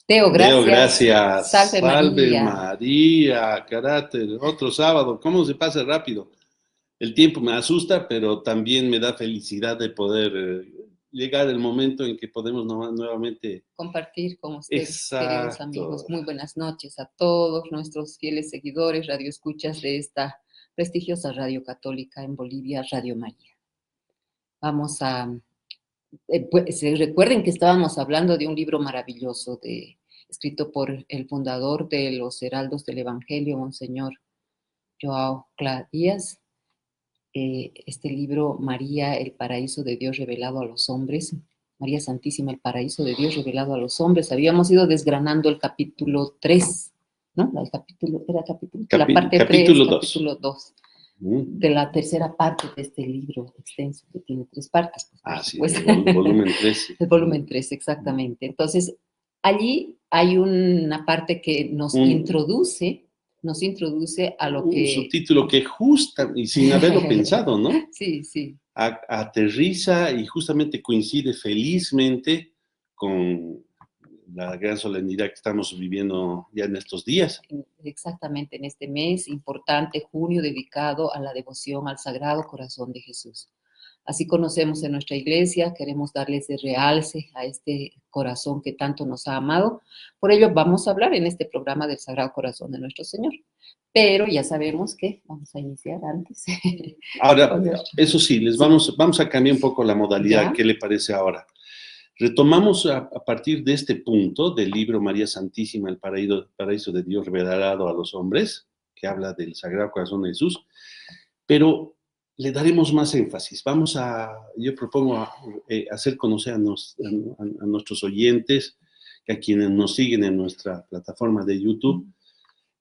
Teo, Deo, gracias. gracias. Salve Salve María. María, carácter. Otro sábado. ¿Cómo se pasa rápido? El tiempo me asusta, pero también me da felicidad de poder llegar el momento en que podemos nuevamente. Compartir con ustedes, queridos amigos. Exacto. Muy buenas noches a todos nuestros fieles seguidores, radioescuchas de esta prestigiosa radio católica en Bolivia, Radio María. Vamos a... recuerden que estábamos hablando de un libro maravilloso escrito por el fundador de los Heraldos del Evangelio, Monseñor Joao Clá Díaz. Este libro, María, el paraíso de Dios revelado a los hombres, María Santísima, el paraíso de Dios revelado a los hombres. Habíamos ido desgranando el capítulo 3, ¿no? La parte 3, Capítulo 2. capítulo 2, de la tercera parte de este libro extenso que tiene 3 partes. Pues, Sí, el volumen 3. El volumen 3, exactamente. Entonces, allí hay una parte que nos introduce a lo que... Un subtítulo que justa, y sin haberlo pensado, ¿no? Sí, sí. Aterriza y justamente coincide felizmente con la gran solemnidad que estamos viviendo ya en estos días. Exactamente, en este mes importante, junio, dedicado a la devoción al Sagrado Corazón de Jesús. Así conocemos en nuestra iglesia, queremos darles de realce a este corazón que tanto nos ha amado. Por ello vamos a hablar en este programa del Sagrado Corazón de nuestro Señor. Pero ya sabemos que vamos a iniciar antes. Ahora, eso sí, vamos a cambiar un poco la modalidad. ¿Ya? ¿Qué le parece ahora? Retomamos a partir de este punto del libro María Santísima, el paraíso de Dios revelado a los hombres, que habla del Sagrado Corazón de Jesús, pero le daremos más énfasis. Yo propongo hacer conocer a nuestros oyentes, a quienes nos siguen en nuestra plataforma de YouTube,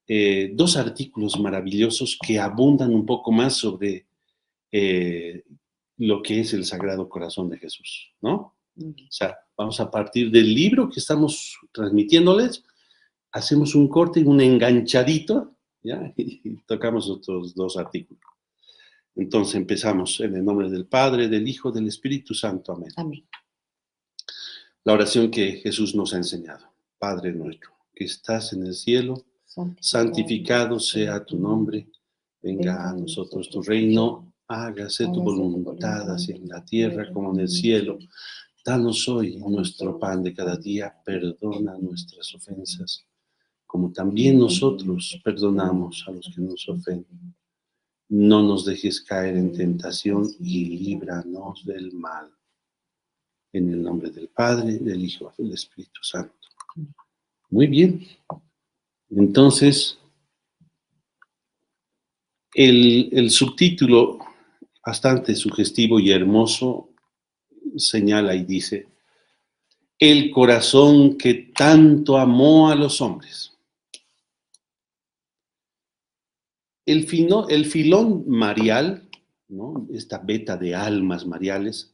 2 artículos maravillosos que abundan un poco más sobre lo que es el Sagrado Corazón de Jesús, ¿no? O sea, vamos a partir del libro que estamos transmitiéndoles, hacemos un corte y un enganchadito, ¿ya? Y tocamos otros 2 artículos. Entonces empezamos en el nombre del Padre, del Hijo, del Espíritu Santo. Amén. Amén. La oración que Jesús nos ha enseñado. Padre nuestro, que estás en el cielo, santificado sea tu nombre, venga a nosotros tu reino, hágase tu voluntad, así en la tierra como en el cielo. Danos hoy nuestro pan de cada día, perdona nuestras ofensas, como también nosotros perdonamos a los que nos ofenden. No nos dejes caer en tentación y líbranos del mal. En el nombre del Padre, del Hijo y del Espíritu Santo. Muy bien. Entonces, el subtítulo, bastante sugestivo y hermoso, señala y dice: el corazón que tanto amó a los hombres. El filón marial, ¿no? Esta veta de almas mariales,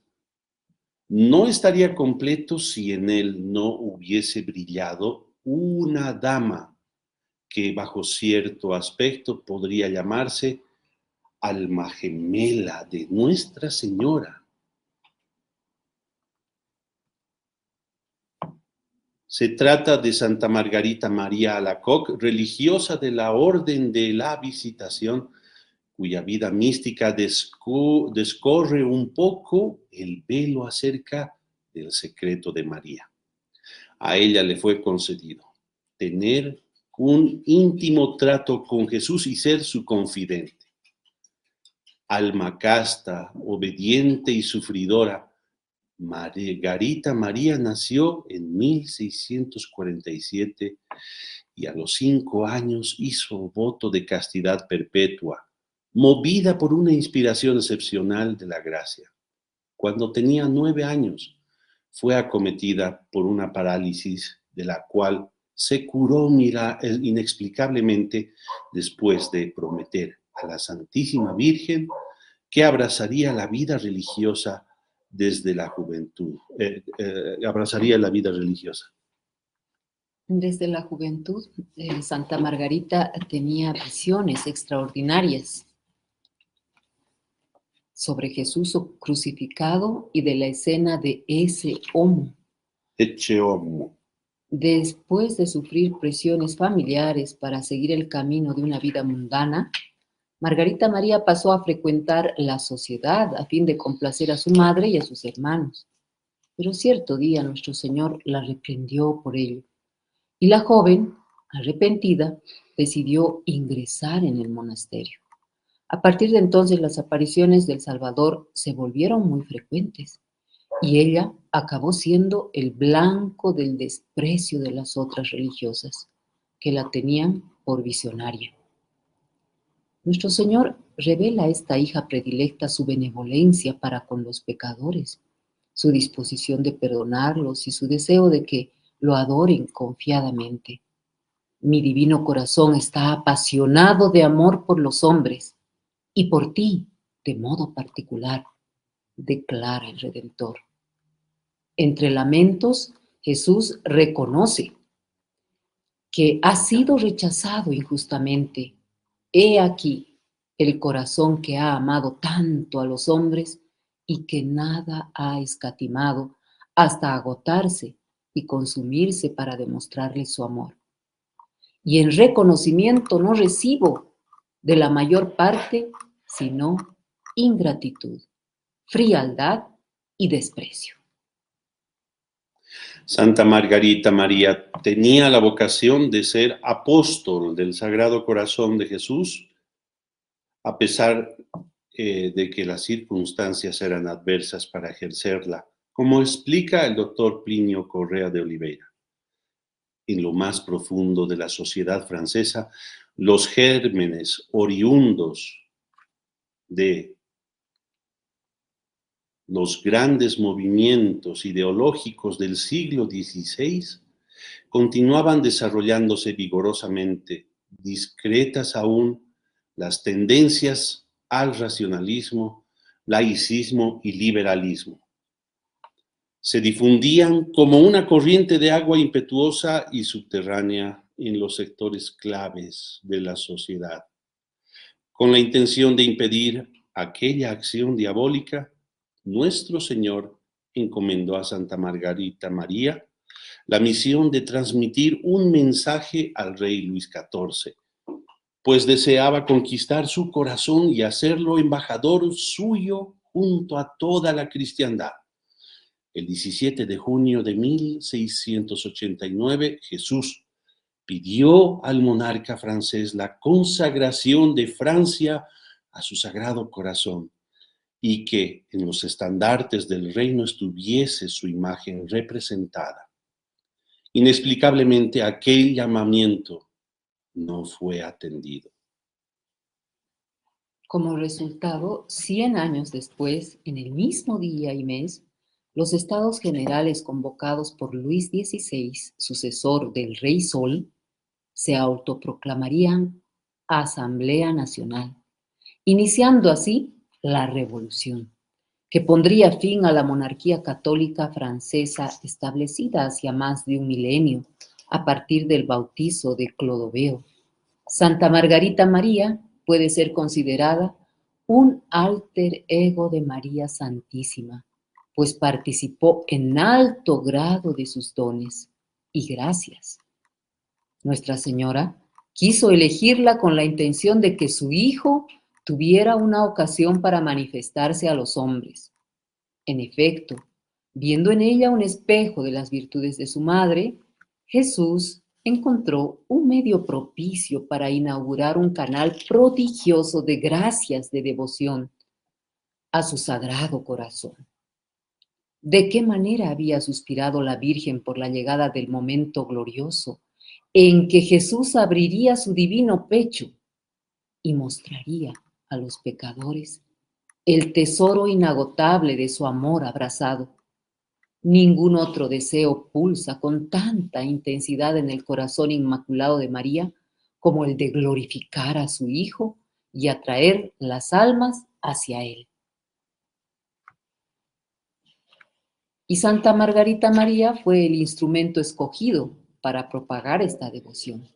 no estaría completo si en él no hubiese brillado una dama que bajo cierto aspecto podría llamarse alma gemela de Nuestra Señora. Se trata de Santa Margarita María Alacoque, religiosa de la Orden de la Visitación, cuya vida mística descorre un poco el velo acerca del secreto de María. A ella le fue concedido tener un íntimo trato con Jesús y ser su confidente. Alma casta, obediente y sufridora, Margarita María nació en 1647 y a los 5 años hizo voto de castidad perpetua, movida por una inspiración excepcional de la gracia. Cuando tenía 9 años, fue acometida por una parálisis de la cual se curó inexplicablemente después de prometer a la Santísima Virgen que abrazaría la vida religiosa desde la juventud. Abrazaría la vida religiosa. Desde la juventud, Santa Margarita tenía visiones extraordinarias sobre Jesús crucificado y de la escena de ese homo. Ecce homo. Después de sufrir presiones familiares para seguir el camino de una vida mundana, Margarita María pasó a frecuentar la sociedad a fin de complacer a su madre y a sus hermanos. Pero cierto día nuestro Señor la reprendió por ello, y la joven, arrepentida, decidió ingresar en el monasterio. A partir de entonces las apariciones del Salvador se volvieron muy frecuentes y ella acabó siendo el blanco del desprecio de las otras religiosas, que la tenían por visionaria. Nuestro Señor revela a esta hija predilecta su benevolencia para con los pecadores, su disposición de perdonarlos y su deseo de que lo adoren confiadamente. Mi divino corazón está apasionado de amor por los hombres y por ti, de modo particular, declara el Redentor. Entre lamentos, Jesús reconoce que ha sido rechazado injustamente. He aquí el corazón que ha amado tanto a los hombres y que nada ha escatimado hasta agotarse y consumirse para demostrarles su amor. Y en reconocimiento no recibo de la mayor parte sino ingratitud, frialdad y desprecio. Santa Margarita María tenía la vocación de ser apóstol del Sagrado Corazón de Jesús, a pesar de que las circunstancias eran adversas para ejercerla, como explica el doctor Plinio Correa de Oliveira. En lo más profundo de la sociedad francesa, los gérmenes oriundos de los grandes movimientos ideológicos del siglo XVI continuaban desarrollándose vigorosamente, discretas aún las tendencias al racionalismo, laicismo y liberalismo. Se difundían como una corriente de agua impetuosa y subterránea en los sectores claves de la sociedad, con la intención de impedir aquella acción diabólica. Nuestro Señor encomendó a Santa Margarita María la misión de transmitir un mensaje al rey Luis XIV, pues deseaba conquistar su corazón y hacerlo embajador suyo junto a toda la cristiandad. El 17 de junio de 1689, Jesús pidió al monarca francés la consagración de Francia a su Sagrado Corazón y que en los estandartes del reino estuviese su imagen representada. Inexplicablemente, aquel llamamiento no fue atendido. Como resultado, 100 años después, en el mismo día y mes, los Estados Generales convocados por Luis XVI, sucesor del Rey Sol, se autoproclamarían Asamblea Nacional, iniciando así la Revolución, que pondría fin a la monarquía católica francesa establecida hacia más de un milenio a partir del bautizo de Clodoveo. Santa Margarita María puede ser considerada un alter ego de María Santísima, pues participó en alto grado de sus dones y gracias. Nuestra Señora quiso elegirla con la intención de que su Hijo tuviera una ocasión para manifestarse a los hombres. En efecto, viendo en ella un espejo de las virtudes de su madre, Jesús encontró un medio propicio para inaugurar un canal prodigioso de gracias de devoción a su Sagrado Corazón. ¿De qué manera había suspirado la Virgen por la llegada del momento glorioso en que Jesús abriría su divino pecho y mostraría a los pecadores el tesoro inagotable de su amor abrazado? Ningún otro deseo pulsa con tanta intensidad en el corazón inmaculado de María como el de glorificar a su Hijo y atraer las almas hacia Él. Y Santa Margarita María fue el instrumento escogido para propagar esta devoción,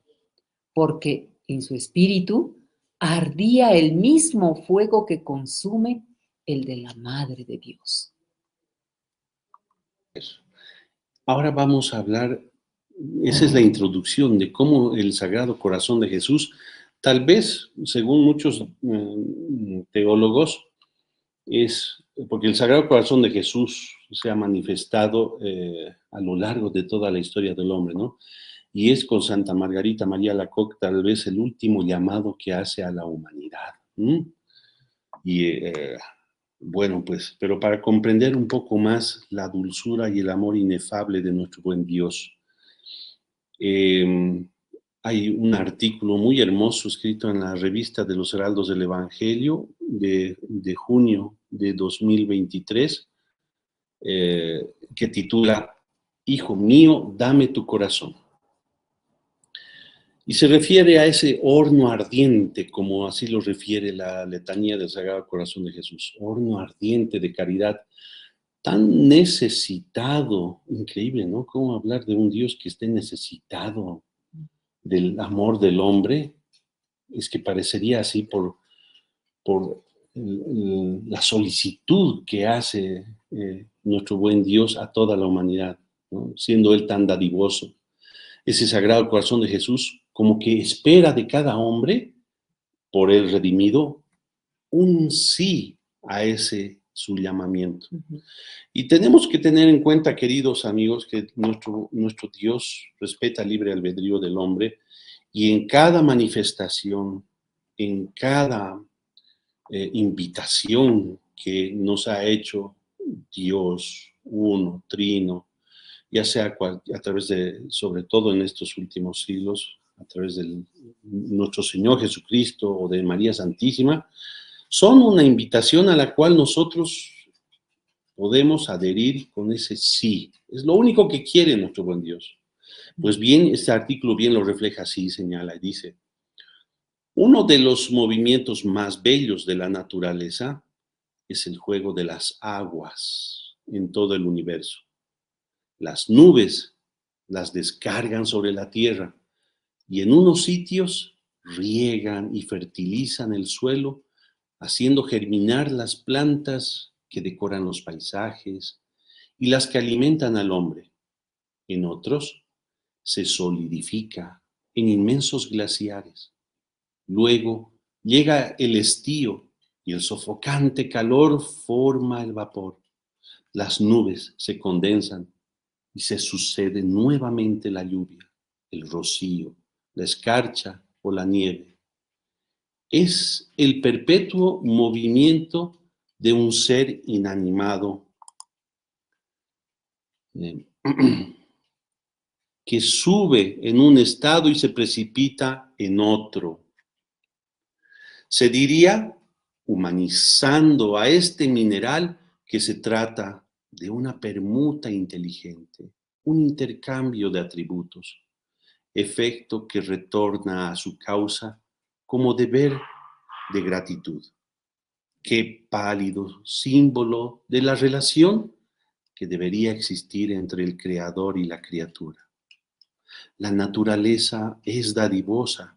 porque en su espíritu ardía el mismo fuego que consume el de la Madre de Dios. Ahora vamos a hablar esa es la introducción de cómo el Sagrado Corazón de Jesús, tal vez, según muchos teólogos, es porque el Sagrado Corazón de Jesús se ha manifestado a lo largo de toda la historia del hombre, ¿no? Y es con Santa Margarita María Alacoque tal vez el último llamado que hace a la humanidad. Y bueno, pues, pero para comprender un poco más la dulzura y el amor inefable de nuestro buen Dios, hay un artículo muy hermoso escrito en la revista de los Heraldos del Evangelio de junio de 2023, que titula Hijo mío, dame tu corazón. Y se refiere a ese horno ardiente, como así lo refiere la letanía del Sagrado Corazón de Jesús, horno ardiente de caridad, tan necesitado, increíble, ¿no? ¿Cómo hablar de un Dios que esté necesitado del amor del hombre? Es que parecería así por la solicitud que hace nuestro buen Dios a toda la humanidad, ¿no? Siendo Él tan dadivoso. Ese Sagrado Corazón de Jesús como que espera de cada hombre, por Él redimido, un sí a ese su llamamiento. Y tenemos que tener en cuenta, queridos amigos, que nuestro Dios respeta el libre albedrío del hombre y en cada manifestación, en cada invitación que nos ha hecho Dios uno, trino, ya sea a través de, sobre todo en estos últimos siglos, a través de nuestro Señor Jesucristo o de María Santísima, son una invitación a la cual nosotros podemos adherir con ese sí. Es lo único que quiere nuestro buen Dios. Pues bien, este artículo bien lo refleja así, señala y dice: uno de los movimientos más bellos de la naturaleza es el juego de las aguas en todo el universo. Las nubes las descargan sobre la tierra y en unos sitios riegan y fertilizan el suelo, haciendo germinar las plantas que decoran los paisajes y las que alimentan al hombre. En otros se solidifica en inmensos glaciares. Luego llega el estío y el sofocante calor forma el vapor. Las nubes se condensan y se sucede nuevamente la lluvia, el rocío, la escarcha o la nieve. Es el perpetuo movimiento de un ser inanimado que sube en un estado y se precipita en otro. Se diría, humanizando a este mineral, que se trata de una permuta inteligente, un intercambio de atributos, efecto que retorna a su causa como deber de gratitud. Qué pálido símbolo de la relación que debería existir entre el Creador y la criatura. La naturaleza es dadivosa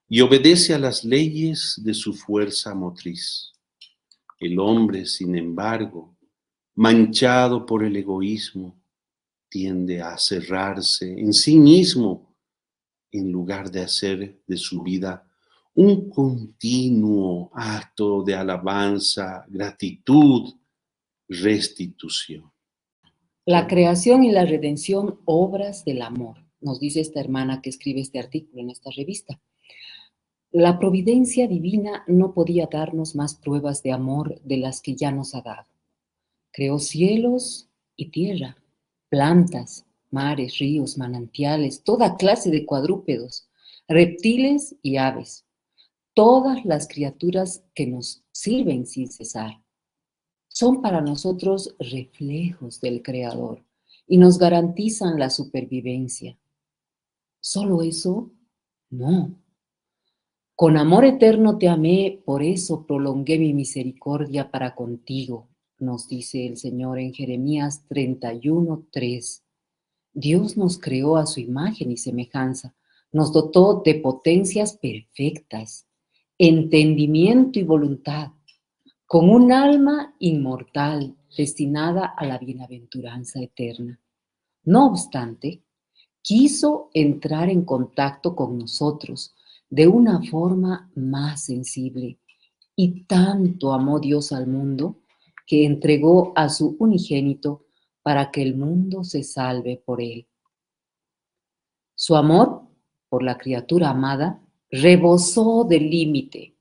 y obedece a las leyes de su fuerza motriz. El hombre, sin embargo, manchado por el egoísmo, tiende a cerrarse en sí mismo en lugar de hacer de su vida un continuo acto de alabanza, gratitud, restitución. La creación y la redención, obras del amor, nos dice esta hermana que escribe este artículo en esta revista. La providencia divina no podía darnos más pruebas de amor de las que ya nos ha dado. Creó cielos y tierra, plantas, mares, ríos, manantiales, toda clase de cuadrúpedos, reptiles y aves, todas las criaturas que nos sirven sin cesar. Son para nosotros reflejos del Creador y nos garantizan la supervivencia. ¿Solo eso? No. Con amor eterno te amé, por eso prolongué mi misericordia para contigo, nos dice el Señor en Jeremías 31:3. Dios nos creó a su imagen y semejanza, nos dotó de potencias perfectas, entendimiento y voluntad, con un alma inmortal destinada a la bienaventuranza eterna. No obstante, quiso entrar en contacto con nosotros de una forma más sensible y tanto amó Dios al mundo que entregó a su unigénito para que el mundo se salve por él. Su amor por la criatura amada rebosó del límite.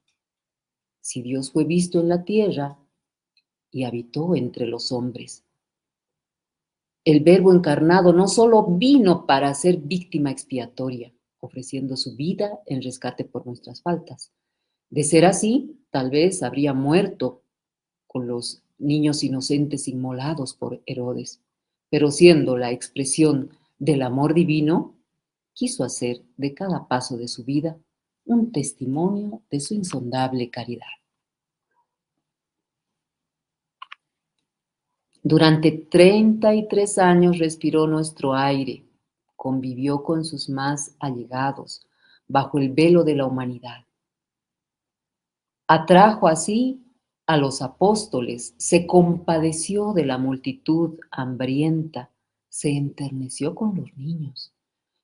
Si Dios fue visto en la tierra y habitó entre los hombres, el Verbo encarnado no solo vino para ser víctima expiatoria, ofreciendo su vida en rescate por nuestras faltas. De ser así, tal vez habría muerto con los niños inocentes inmolados por Herodes, pero siendo la expresión del amor divino, quiso hacer de cada paso de su vida un testimonio de su insondable caridad. Durante 33 años respiró nuestro aire, convivió con sus más allegados, bajo el velo de la humanidad. Atrajo así a los apóstoles, se compadeció de la multitud hambrienta, se enterneció con los niños,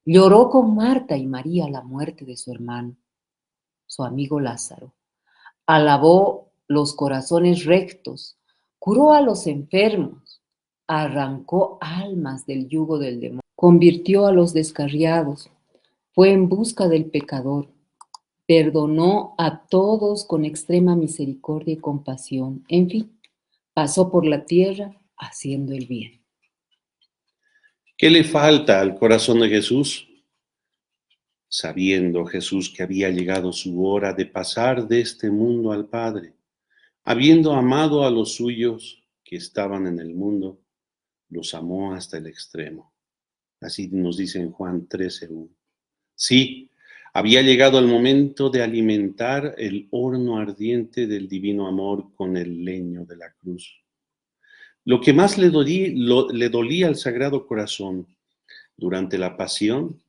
lloró con Marta y María la muerte de su hermano, su amigo Lázaro, alabó los corazones rectos, curó a los enfermos, arrancó almas del yugo del demonio, convirtió a los descarriados, fue en busca del pecador, perdonó a todos con extrema misericordia y compasión. En fin, pasó por la tierra haciendo el bien. ¿Qué le falta al corazón de Jesús? Sabiendo Jesús que había llegado su hora de pasar de este mundo al Padre, habiendo amado a los suyos que estaban en el mundo, los amó hasta el extremo. Así nos dice en Juan 13:1. Sí, había llegado el momento de alimentar el horno ardiente del divino amor con el leño de la cruz. Lo que más le dolía al Sagrado Corazón durante la pasión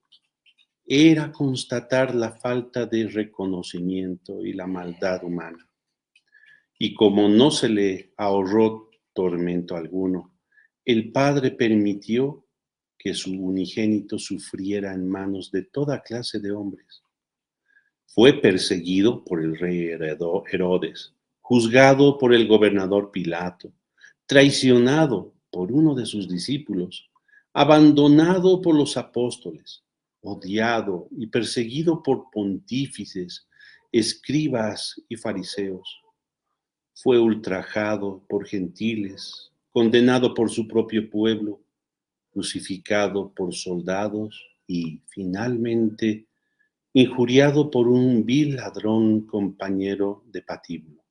era constatar la falta de reconocimiento y la maldad humana. Y como no se le ahorró tormento alguno, el Padre permitió que su unigénito sufriera en manos de toda clase de hombres. Fue perseguido por el rey Herodes, juzgado por el gobernador Pilato, traicionado por uno de sus discípulos, abandonado por los apóstoles, odiado y perseguido por pontífices, escribas y fariseos. Fue ultrajado por gentiles, condenado por su propio pueblo, crucificado por soldados y, finalmente, injuriado por un vil ladrón compañero de patíbulo.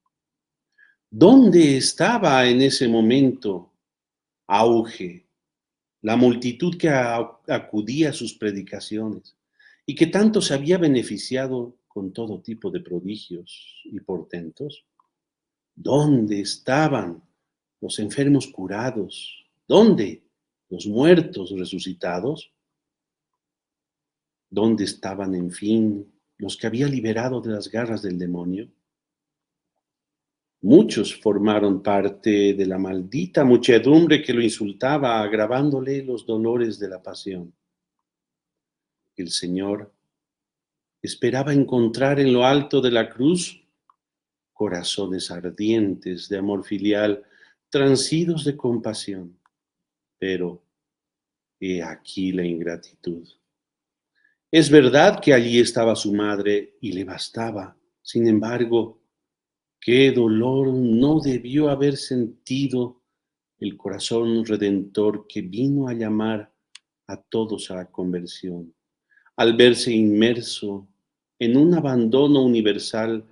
¿Dónde estaba en ese momento auge la multitud que acudía a sus predicaciones y que tanto se había beneficiado con todo tipo de prodigios y portentos? ¿Dónde estaban los enfermos curados? ¿Dónde los muertos resucitados? ¿Dónde estaban, en fin, los que había liberado de las garras del demonio? Muchos formaron parte de la maldita muchedumbre que lo insultaba, agravándole los dolores de la pasión. El Señor esperaba encontrar en lo alto de la cruz corazones ardientes de amor filial, transidos de compasión. Pero he aquí la ingratitud. Es verdad que allí estaba su madre y le bastaba. Sin embargo, qué dolor no debió haber sentido el corazón redentor que vino a llamar a todos a la conversión, al verse inmerso en un abandono universal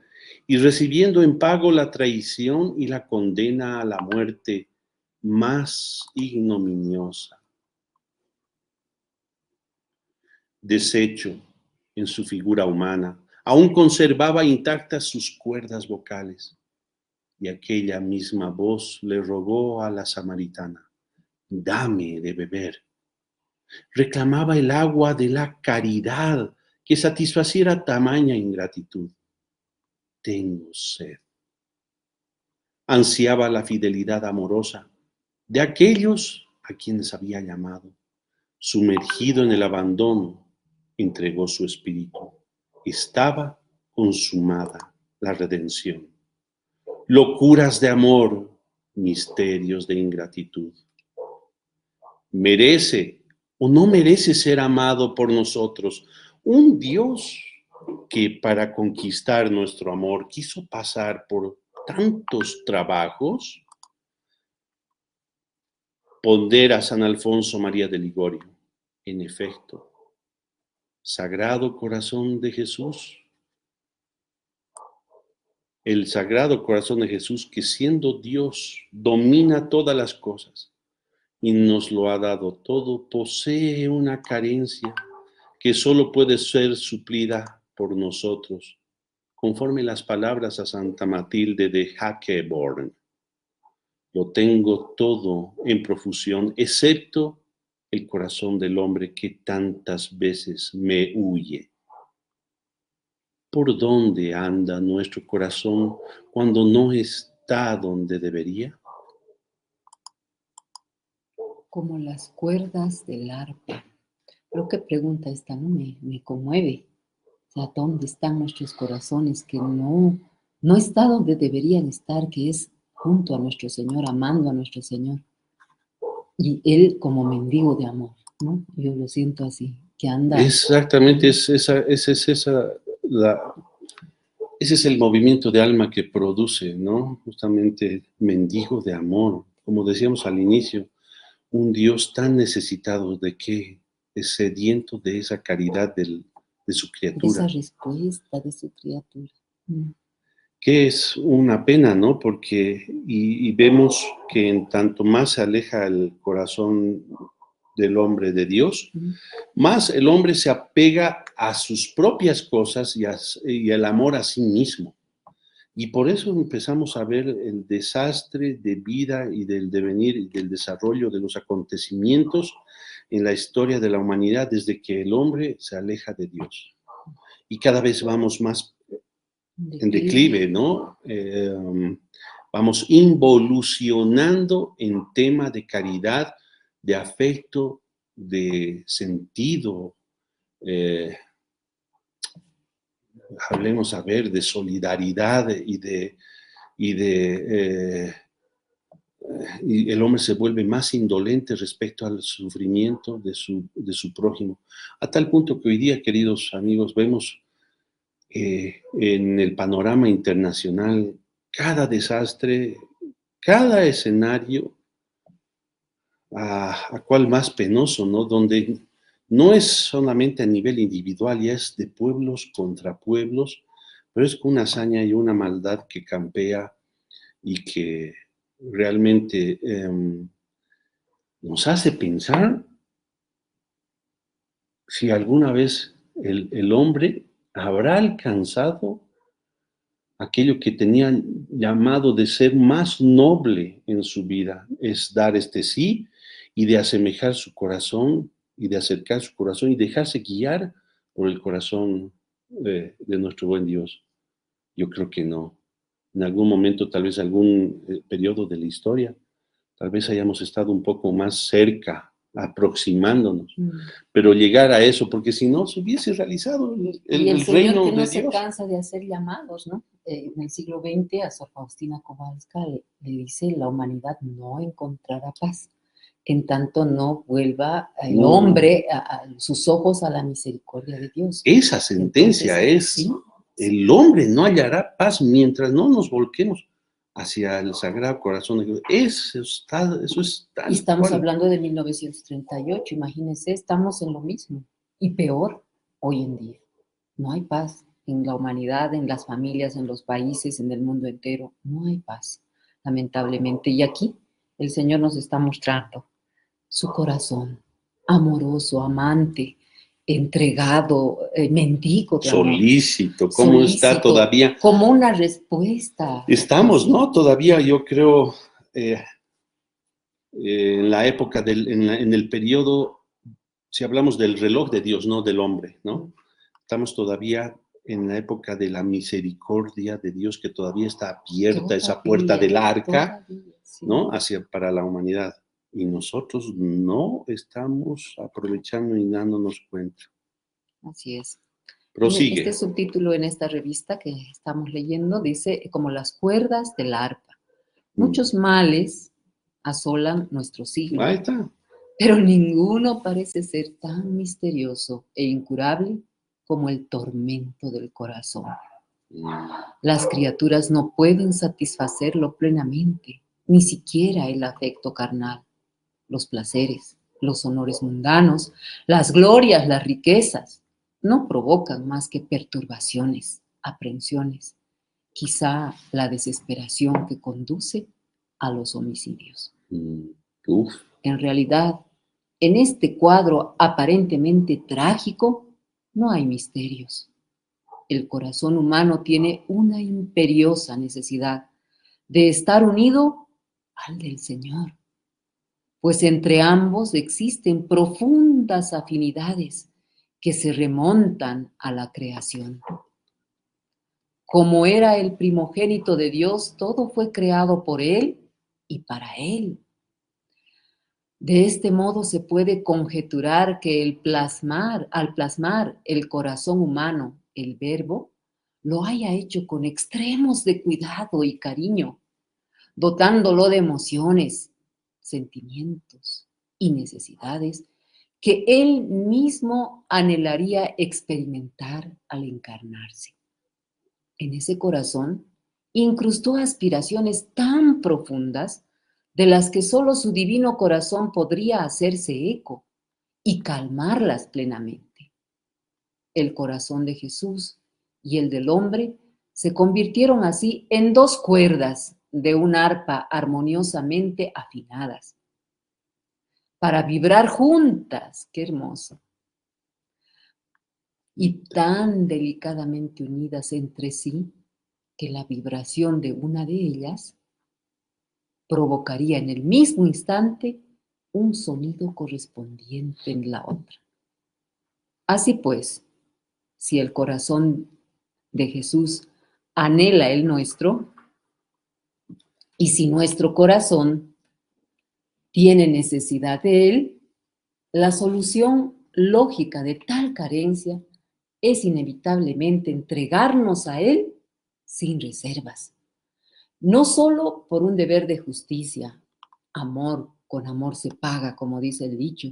y recibiendo en pago la traición y la condena a la muerte más ignominiosa. Deshecho en su figura humana, aún conservaba intactas sus cuerdas vocales, y aquella misma voz le rogó a la samaritana: dame de beber. Reclamaba el agua de la caridad que satisfaciera tamaña ingratitud. Tengo sed. Ansiaba la fidelidad amorosa de aquellos a quienes había llamado, sumergido en el abandono, entregó su espíritu. Estaba consumada la redención. Locuras de amor, misterios de ingratitud. ¿Merece o no merece ser amado por nosotros un Dios que para conquistar nuestro amor quiso pasar por tantos trabajos? Pondera San Alfonso María de Ligorio. En efecto, Sagrado Corazón de Jesús, el Sagrado Corazón de Jesús, que siendo Dios domina todas las cosas y nos lo ha dado todo, posee una carencia que solo puede ser suplida por nosotros, conforme las palabras a Santa Matilde de Hackeborn. Lo tengo todo en profusión, excepto el corazón del hombre que tantas veces me huye. ¿Por dónde anda nuestro corazón cuando no está donde debería? Como las cuerdas del arpa. Creo que pregunta esta, ¿no? Me conmueve. O sea, ¿dónde están nuestros corazones que no está donde deberían estar, que es junto a nuestro Señor, amando a nuestro Señor? Y Él como mendigo de amor, ¿no? Yo lo siento así, que anda... Exactamente, ese es el movimiento de alma que produce, ¿no? Justamente mendigo de amor, como decíamos al inicio, un Dios tan necesitado de que es sediento de esa caridad de su criatura. De esa respuesta de su criatura. Que es una pena, ¿no? Porque, y vemos que en tanto más se aleja el corazón del hombre de Dios, más el hombre se apega a sus propias cosas y al amor a sí mismo. Y por eso empezamos a ver el desastre de vida y del devenir y del desarrollo de los acontecimientos en la historia de la humanidad desde que el hombre se aleja de Dios. Y cada vez vamos más en declive, ¿no? Vamos involucionando en tema de caridad, de afecto, de sentido, hablemos a ver, de solidaridad y el hombre se vuelve más indolente respecto al sufrimiento de su prójimo. A tal punto que hoy día, queridos amigos, vemos en el panorama internacional cada desastre, cada escenario, a cual más penoso, ¿no? Donde no es solamente a nivel individual, ya es de pueblos contra pueblos, pero es con una hazaña y una maldad que campea y que realmente nos hace pensar si alguna vez el hombre habrá alcanzado aquello que tenía llamado de ser más noble en su vida, es dar este sí y de asemejar su corazón y de acercar su corazón y dejarse guiar por el corazón de nuestro buen Dios. Yo creo que no. En algún momento, tal vez algún periodo de la historia, tal vez hayamos estado un poco más cerca, aproximándonos, pero llegar a eso, porque si no se hubiese realizado el Señor reino que no de se Dios. cansa de hacer llamados, ¿no? En el siglo XX a Sor Faustina Kowalska le dice: la humanidad no encontrará paz en tanto no vuelva el hombre sus ojos a la misericordia de Dios. Esa sentencia es, ¿sí? El hombre no hallará paz mientras no nos volquemos hacia el Sagrado Corazón de Dios. Eso es tal y estamos cual. Hablando de 1938, imagínense, estamos en lo mismo y peor hoy en día. No hay paz en la humanidad, en las familias, en los países, en el mundo entero. No hay paz, lamentablemente. Y aquí el Señor nos está mostrando su corazón amoroso, amante, entregado, mendigo de amor. Solícito, ¿cómo está todavía? Como una respuesta. Estamos, ¿no? Todavía yo creo en la época, en el periodo, si hablamos del reloj de Dios, no del hombre, ¿no? Estamos todavía en la época de la misericordia de Dios, que todavía está abierta esa puerta del arca, ¿no? Para la humanidad. y nosotros no estamos aprovechando y dándonos cuenta. Así es. Prosigue. Este subtítulo en esta revista que estamos leyendo dice como las cuerdas del arpa. Muchos males asolan nuestro siglo. Ahí está. Pero ninguno parece ser tan misterioso e incurable como el tormento del corazón. Las criaturas no pueden satisfacerlo plenamente, ni siquiera el afecto carnal, los placeres, los honores mundanos, las glorias, las riquezas, no provocan más que perturbaciones, aprensiones, quizá la desesperación que conduce a los homicidios. En realidad, en este cuadro aparentemente trágico, no hay misterios. El corazón humano tiene una imperiosa necesidad de estar unido al del Señor, pues entre ambos existen profundas afinidades que se remontan a la creación. Como era el primogénito de Dios, todo fue creado por Él y para Él. De este modo se puede conjeturar que al plasmar el corazón humano, el Verbo, lo haya hecho con extremos de cuidado y cariño, dotándolo de emociones, sentimientos y necesidades que él mismo anhelaría experimentar al encarnarse. En ese corazón incrustó aspiraciones tan profundas de las que solo su divino corazón podría hacerse eco y calmarlas plenamente. El corazón de Jesús y el del hombre se convirtieron así en dos cuerdas de un arpa armoniosamente afinadas, para vibrar juntas, qué hermoso, y tan delicadamente unidas entre sí, que la vibración de una de ellas provocaría en el mismo instante un sonido correspondiente en la otra. Así pues, si el corazón de Jesús anhela el nuestro, y si nuestro corazón tiene necesidad de él, la solución lógica de tal carencia es inevitablemente entregarnos a él sin reservas. No solo por un deber de justicia, amor con amor se paga, como dice el dicho,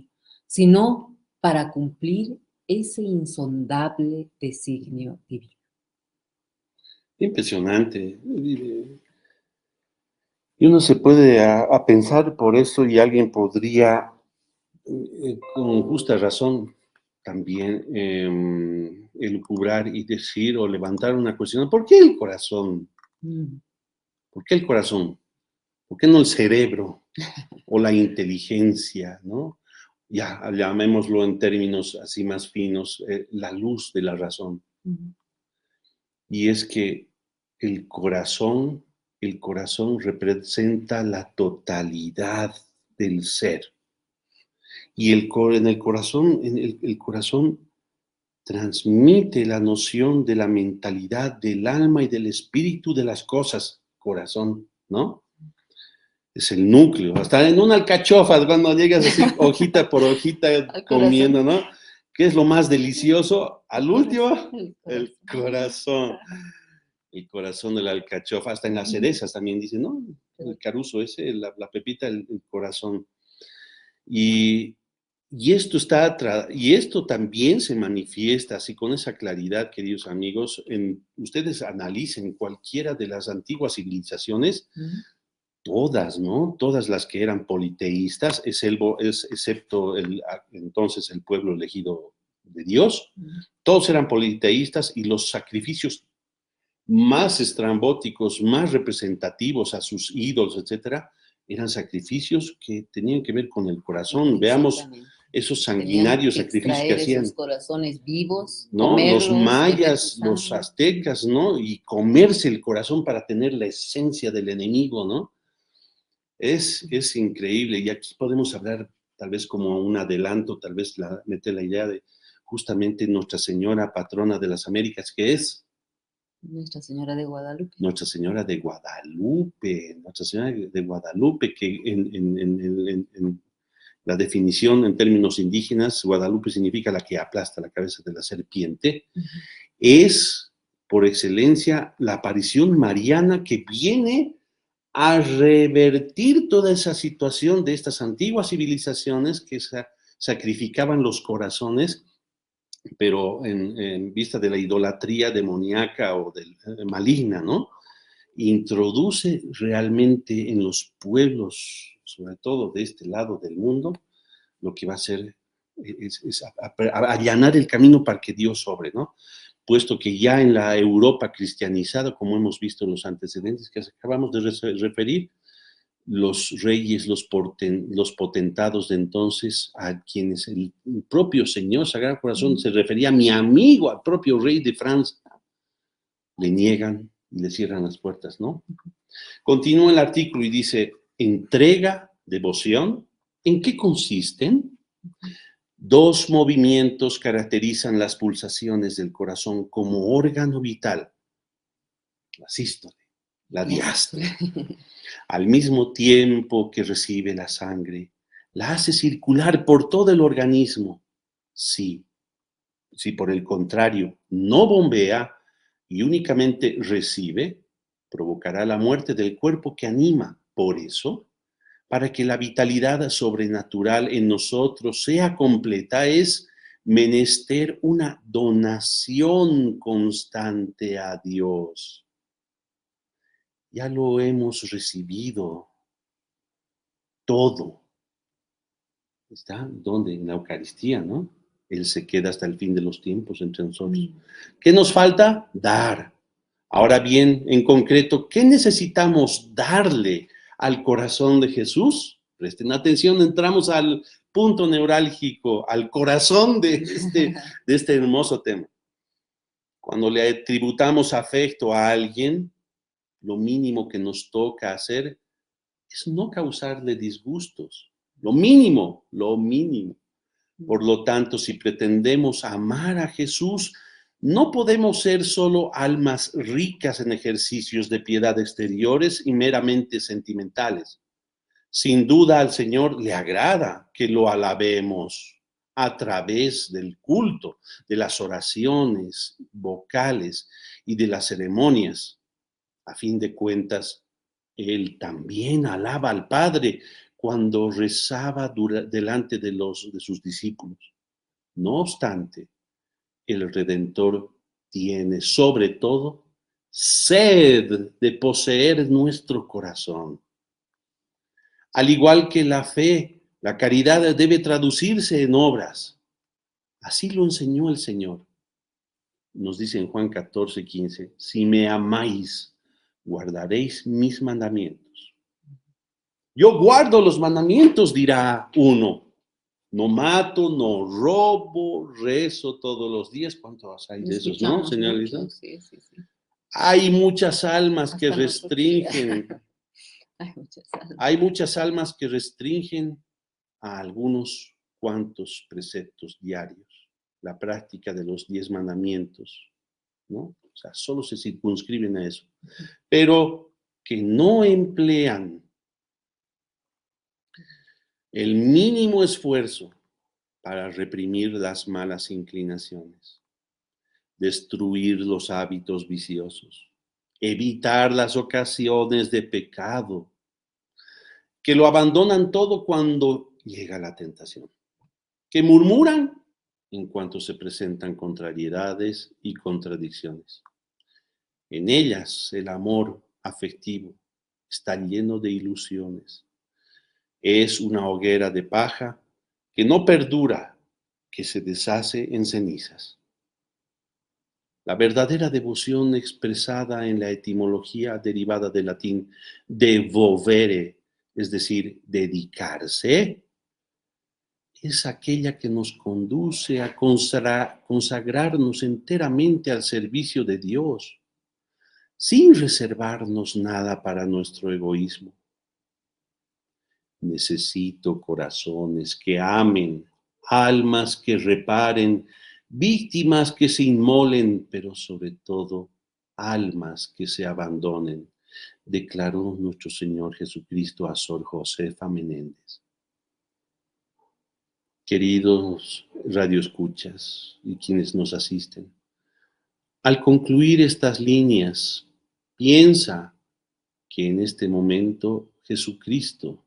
sino para cumplir ese insondable designio divino. Impresionante. Y uno se puede a pensar por eso y alguien podría, con justa razón, también elucubrar y decir o levantar una cuestión. ¿Por qué el corazón? ¿Por qué el corazón? ¿Por qué no el cerebro o la inteligencia, ¿no? Ya, llamémoslo en términos así más finos, la luz de la razón. Y es que el corazón representa la totalidad del ser. Y en el corazón transmite la noción de la mentalidad, del alma y del espíritu de las cosas. Corazón, ¿no? Es el núcleo. Hasta en una alcachofa, cuando llegas así, hojita por hojita, comiendo, ¿no? ¿Qué es lo más delicioso? Al último, el corazón. El corazón de la alcachofa. Hasta en las cerezas también dicen, ¿no? El caruso ese, la pepita, el corazón. Y esto también se manifiesta así con esa claridad, queridos amigos. Ustedes analicen cualquiera de las antiguas civilizaciones, todas, ¿no? Todas las que eran politeístas, excepto entonces el pueblo elegido de Dios, todos eran politeístas y los sacrificios más estrambóticos, más representativos a sus ídolos, etcétera, eran sacrificios que tenían que ver con el corazón. Veamos esos sanguinarios sacrificios que hacían. Esos corazones vivos, ¿no? Los mayas, los aztecas, ¿no? Y comerse el corazón para tener la esencia del enemigo, ¿no? Es increíble. Y aquí podemos hablar, tal vez como un adelanto, tal vez meter la idea de justamente Nuestra Señora, patrona de las Américas, que es Nuestra Señora de Guadalupe. Nuestra Señora de Guadalupe. Nuestra Señora de Guadalupe, que en la definición en términos indígenas, Guadalupe significa la que aplasta la cabeza de la serpiente. Es, por excelencia, la aparición mariana que viene a revertir toda esa situación de estas antiguas civilizaciones que sacrificaban los corazones, pero en vista de la idolatría demoníaca o maligna, ¿no? Introduce realmente en los pueblos, sobre todo de este lado del mundo, lo que va a hacer es allanar el camino para que Dios obre, ¿no? Puesto que ya en la Europa cristianizada, como hemos visto en los antecedentes que acabamos de referir, los reyes, los potentados de entonces, a quienes el propio Señor Sagrado Corazón se refería, mi amigo, al propio rey de Francia, le niegan y le cierran las puertas, ¿no? Continúa el artículo y dice, entrega, devoción, ¿en qué consisten? Dos movimientos caracterizan las pulsaciones del corazón como órgano vital, la sístole, la diástole. Al mismo tiempo que recibe la sangre, la hace circular por todo el organismo. Si por el contrario no bombea y únicamente recibe, provocará la muerte del cuerpo que anima. Por eso, para que la vitalidad sobrenatural en nosotros sea completa, es menester una donación constante a Dios. Ya lo hemos recibido todo. ¿Está? ¿Dónde? En la Eucaristía, ¿no? Él se queda hasta el fin de los tiempos entre nosotros. ¿Qué nos falta? Dar. Ahora bien, en concreto, ¿qué necesitamos darle al corazón de Jesús? Presten atención, entramos al punto neurálgico, al corazón de este hermoso tema. Cuando le tributamos afecto a alguien, lo mínimo que nos toca hacer es no causarle disgustos. Lo mínimo, lo mínimo. Por lo tanto, si pretendemos amar a Jesús, no podemos ser solo almas ricas en ejercicios de piedad exteriores y meramente sentimentales. Sin duda al Señor le agrada que lo alabemos a través del culto, de las oraciones vocales y de las ceremonias. A fin de cuentas, Él también alaba al Padre cuando rezaba delante de sus discípulos. No obstante, el Redentor tiene sobre todo sed de poseer nuestro corazón. Al igual que la fe, la caridad debe traducirse en obras. Así lo enseñó el Señor. Nos dice en Juan 14:15, si me amáis, guardaréis mis mandamientos. Yo guardo los mandamientos, dirá uno. No mato, no robo, rezo todos los días. ¿Cuántos hay de esos, no, señorita? Sí, sí, sí. Hay muchas almas Hasta que restringen. Hay muchas almas que restringen a algunos cuantos preceptos diarios. La práctica de los 10 mandamientos, ¿no? O sea, solo se circunscriben a eso. Pero que no emplean el mínimo esfuerzo para reprimir las malas inclinaciones, destruir los hábitos viciosos, evitar las ocasiones de pecado, que lo abandonan todo cuando llega la tentación, que murmuran en cuanto se presentan contrariedades y contradicciones. En ellas el amor afectivo está lleno de ilusiones. Es una hoguera de paja que no perdura, que se deshace en cenizas. La verdadera devoción expresada en la etimología derivada del latín devovere, es decir, dedicarse, es aquella que nos conduce a consagrarnos enteramente al servicio de Dios, sin reservarnos nada para nuestro egoísmo. Necesito corazones que amen, almas que reparen, víctimas que se inmolen, pero sobre todo almas que se abandonen, declaró nuestro Señor Jesucristo a Sor Josefa Menéndez. Queridos radioescuchas y quienes nos asisten, al concluir estas líneas, piensa que en este momento Jesucristo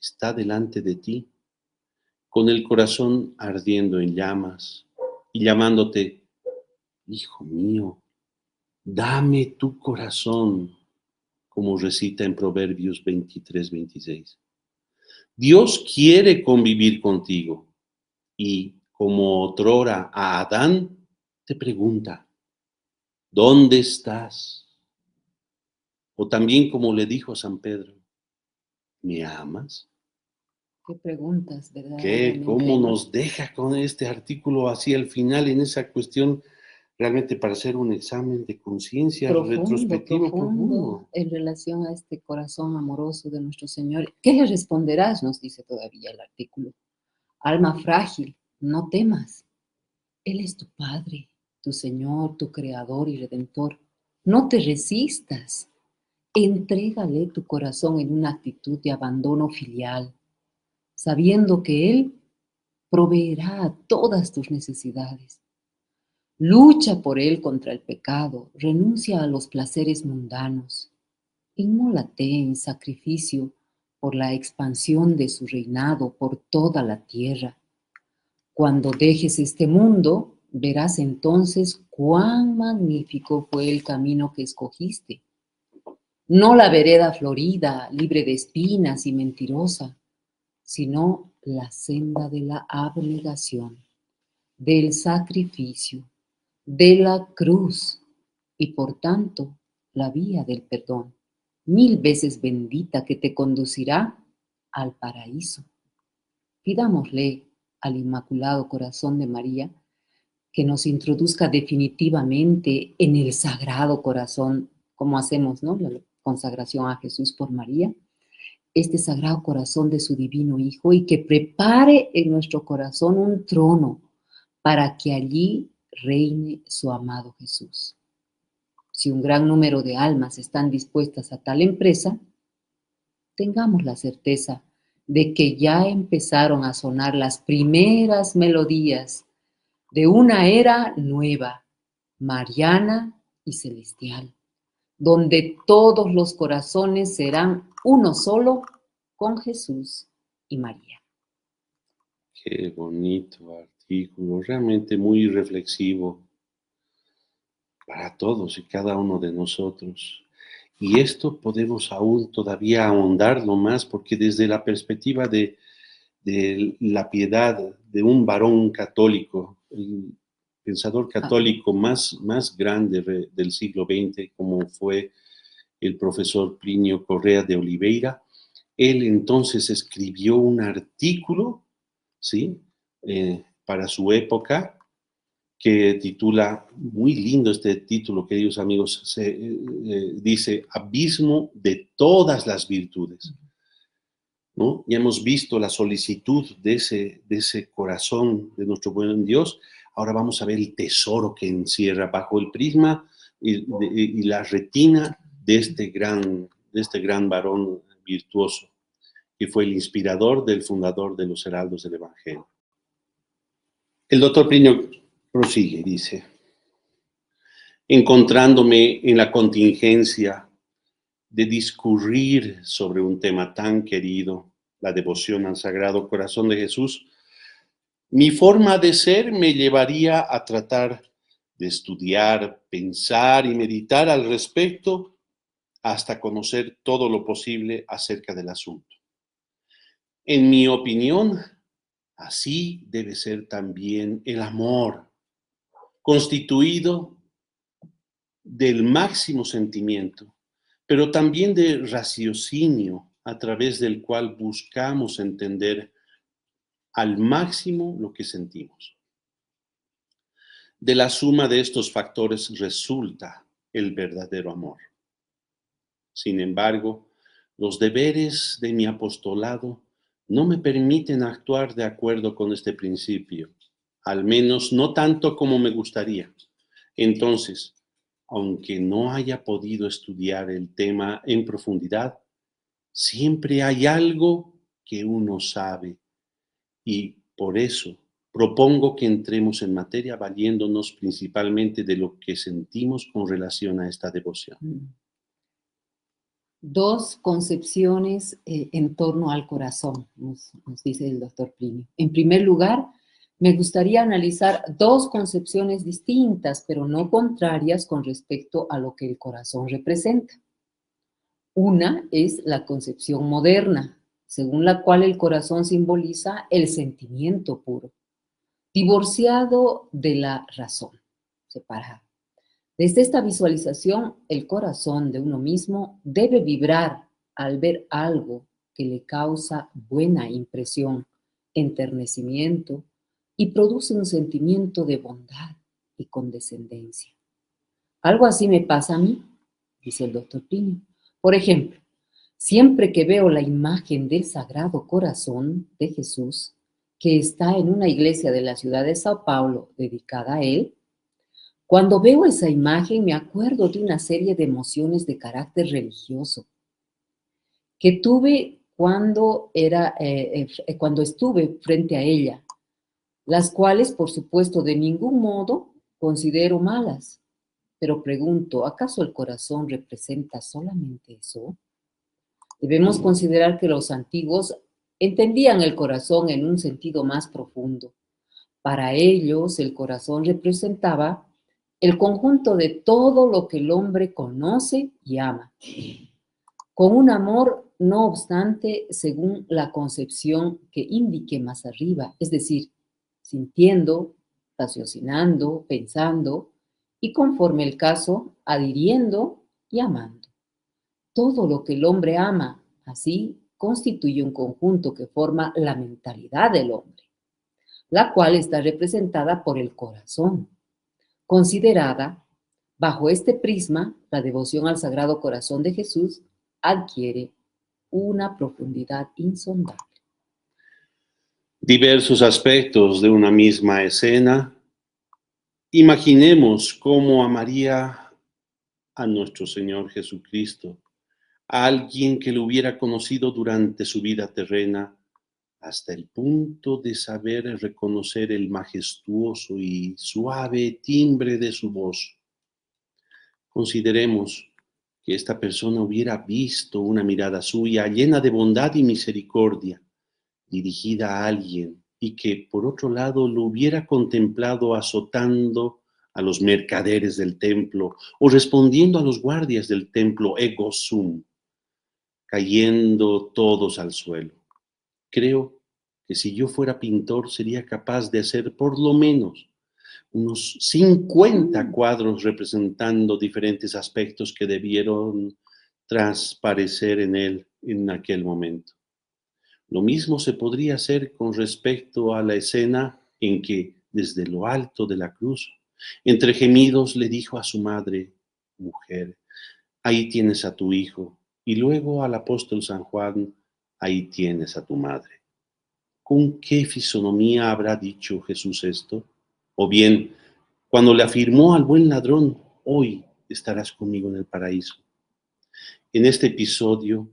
está delante de ti, con el corazón ardiendo en llamas y llamándote, hijo mío, dame tu corazón, como recita en Proverbios 23-26. Dios quiere convivir contigo y, como otrora a Adán, te pregunta, ¿dónde estás? O también como le dijo San Pedro, ¿me amas? Qué preguntas, ¿Cómo verdaderamente. nos deja con este artículo hacia el final en esa cuestión realmente para hacer un examen de conciencia retrospectivo profundo? En relación a este corazón amoroso de nuestro Señor. ¿Qué le responderás? Nos dice todavía el artículo. Alma frágil, no temas. Él es tu Padre, tu Señor, tu Creador y Redentor. No te resistas. Entrégale tu corazón en una actitud de abandono filial, sabiendo que Él proveerá todas tus necesidades. Lucha por Él contra el pecado, renuncia a los placeres mundanos, inmólate en sacrificio por la expansión de su reinado por toda la tierra. Cuando dejes este mundo, verás entonces cuán magnífico fue el camino que escogiste. No la vereda florida, libre de espinas y mentirosa, sino la senda de la abnegación, del sacrificio, de la cruz y por tanto la vía del perdón, 1000 veces bendita que te conducirá al paraíso. Pidámosle al Inmaculado Corazón de María que nos introduzca definitivamente en el Sagrado Corazón, como hacemos, ¿no? La consagración a Jesús por María, este Sagrado Corazón de su Divino Hijo y que prepare en nuestro corazón un trono para que allí reine su amado Jesús. Si un gran número de almas están dispuestas a tal empresa, tengamos la certeza de que ya empezaron a sonar las primeras melodías de una era nueva, mariana y celestial, donde todos los corazones serán uno solo con Jesús y María. Qué bonito artículo, realmente muy reflexivo para todos y cada uno de nosotros. Y esto podemos aún todavía ahondarlo más, porque desde la perspectiva de la piedad de un varón católico, el pensador católico más grande del siglo XX, como fue el profesor Plinio Correa de Oliveira, él entonces escribió un artículo, ¿sí? Para su época, que titula, muy lindo este título, queridos amigos, dice, Abismo de todas las virtudes. ¿No? Ya hemos visto la solicitud de ese corazón de nuestro buen Dios. Ahora vamos a ver el tesoro que encierra bajo el prisma y la retina de este gran varón virtuoso, que fue el inspirador del fundador de los Heraldos del Evangelio. El doctor Plinio prosigue, dice, encontrándome en la contingencia de discurrir sobre un tema tan querido, la devoción al Sagrado Corazón de Jesús, mi forma de ser me llevaría a tratar de estudiar, pensar y meditar al respecto hasta conocer todo lo posible acerca del asunto. En mi opinión, así debe ser también el amor, constituido del máximo sentimiento, pero también de raciocinio a través del cual buscamos entender al máximo lo que sentimos. De la suma de estos factores resulta el verdadero amor. Sin embargo, los deberes de mi apostolado no me permiten actuar de acuerdo con este principio, al menos no tanto como me gustaría. Entonces, aunque no haya podido estudiar el tema en profundidad, siempre hay algo que uno sabe y por eso propongo que entremos en materia valiéndonos principalmente de lo que sentimos con relación a esta devoción. Dos concepciones en torno al corazón, nos dice el doctor Plinio. En primer lugar, me gustaría analizar dos concepciones distintas, pero no contrarias con respecto a lo que el corazón representa. Una es la concepción moderna, según la cual el corazón simboliza el sentimiento puro, divorciado de la razón, separado. Desde esta visualización, el corazón de uno mismo debe vibrar al ver algo que le causa buena impresión, enternecimiento y produce un sentimiento de bondad y condescendencia. Algo así me pasa a mí, dice el doctor Plinio. Por ejemplo, siempre que veo la imagen del Sagrado Corazón de Jesús, que está en una iglesia de la ciudad de Sao Paulo dedicada a él, cuando veo esa imagen me acuerdo de una serie de emociones de carácter religioso que tuve cuando estuve frente a ella, las cuales, por supuesto, de ningún modo considero malas. Pero pregunto, ¿acaso el corazón representa solamente eso? Debemos considerar que los antiguos entendían el corazón en un sentido más profundo. Para ellos, el corazón representaba el conjunto de todo lo que el hombre conoce y ama, con un amor, no obstante, según la concepción que indique más arriba, es decir, sintiendo, raciocinando, pensando y, conforme el caso, adhiriendo y amando. Todo lo que el hombre ama, así, constituye un conjunto que forma la mentalidad del hombre, la cual está representada por el corazón. Considerada bajo este prisma, la devoción al Sagrado Corazón de Jesús adquiere una profundidad insondable. Diversos aspectos de una misma escena. Imaginemos cómo amaría a nuestro Señor Jesucristo, a alguien que lo hubiera conocido durante su vida terrena, hasta el punto de saber reconocer el majestuoso y suave timbre de su voz. Consideremos que esta persona hubiera visto una mirada suya llena de bondad y misericordia, dirigida a alguien, y que por otro lado lo hubiera contemplado azotando a los mercaderes del templo o respondiendo a los guardias del templo ego sum, cayendo todos al suelo. Creo que si yo fuera pintor sería capaz de hacer por lo menos unos 50 cuadros representando diferentes aspectos que debieron transparecer en él en aquel momento. Lo mismo se podría hacer con respecto a la escena en que, desde lo alto de la cruz, entre gemidos le dijo a su madre: mujer, ahí tienes a tu hijo, y luego al apóstol San Juan: ahí tienes a tu madre. ¿Con qué fisonomía habrá dicho Jesús esto? O bien, cuando le afirmó al buen ladrón: hoy estarás conmigo en el paraíso. En este episodio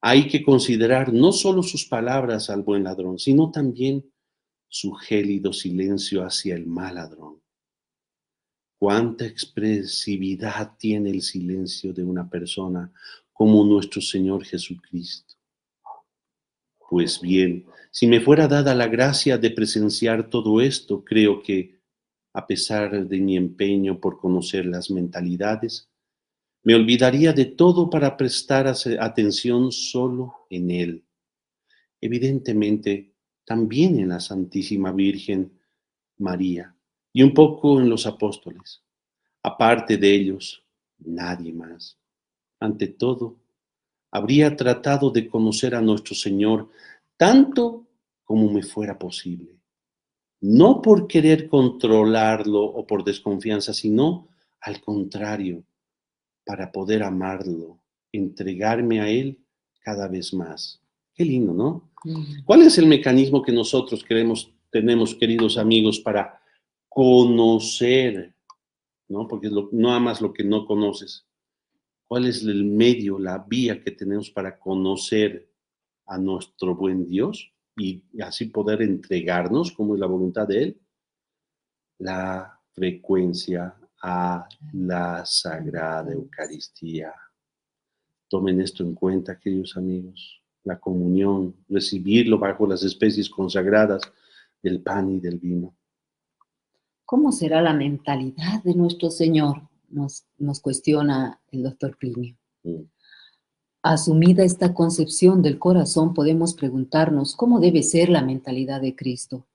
hay que considerar no solo sus palabras al buen ladrón, sino también su gélido silencio hacia el mal ladrón. Cuánta expresividad tiene el silencio de una persona como nuestro Señor Jesucristo. Pues bien, si me fuera dada la gracia de presenciar todo esto, creo que, a pesar de mi empeño por conocer las mentalidades, me olvidaría de todo para prestar atención solo en Él. Evidentemente, también en la Santísima Virgen María y un poco en los apóstoles. Aparte de ellos, nadie más. Ante todo, habría tratado de conocer a nuestro Señor tanto como me fuera posible. No por querer controlarlo o por desconfianza, sino al contrario, para poder amarlo, entregarme a Él cada vez más. Qué lindo, ¿no? ¿Cuál es el mecanismo que nosotros tenemos, queridos amigos, para conocer ¿no? Porque no amas lo que no conoces. ¿Cuál es el medio, la vía que tenemos para conocer a nuestro buen Dios y así poder entregarnos, como es la voluntad de Él? La frecuencia a la Sagrada Eucaristía. Tomen esto en cuenta, queridos amigos. La comunión, recibirlo bajo las especies consagradas del pan y del vino. ¿Cómo será la mentalidad de nuestro Señor? Nos cuestiona el doctor Plinio. Asumida esta concepción del corazón, podemos preguntarnos cómo debe ser la mentalidad de Cristo.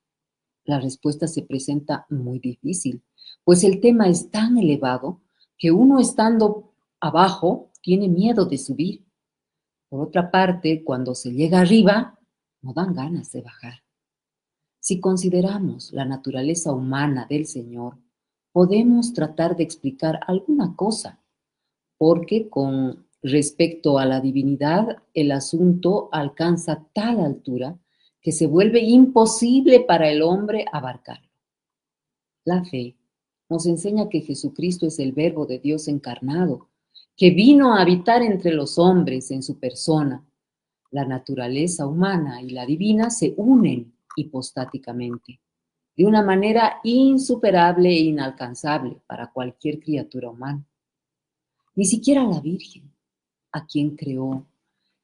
La respuesta se presenta muy difícil, pues el tema es tan elevado que uno estando abajo tiene miedo de subir. Por otra parte, cuando se llega arriba, no dan ganas de bajar. Si consideramos la naturaleza humana del Señor, podemos tratar de explicar alguna cosa, porque con respecto a la divinidad, el asunto alcanza tal altura que se vuelve imposible para el hombre abarcarlo. La fe nos enseña que Jesucristo es el Verbo de Dios encarnado, que vino a habitar entre los hombres en su persona. La naturaleza humana y la divina se unen hipostáticamente, de una manera insuperable e inalcanzable para cualquier criatura humana. Ni siquiera la Virgen, a quien creó,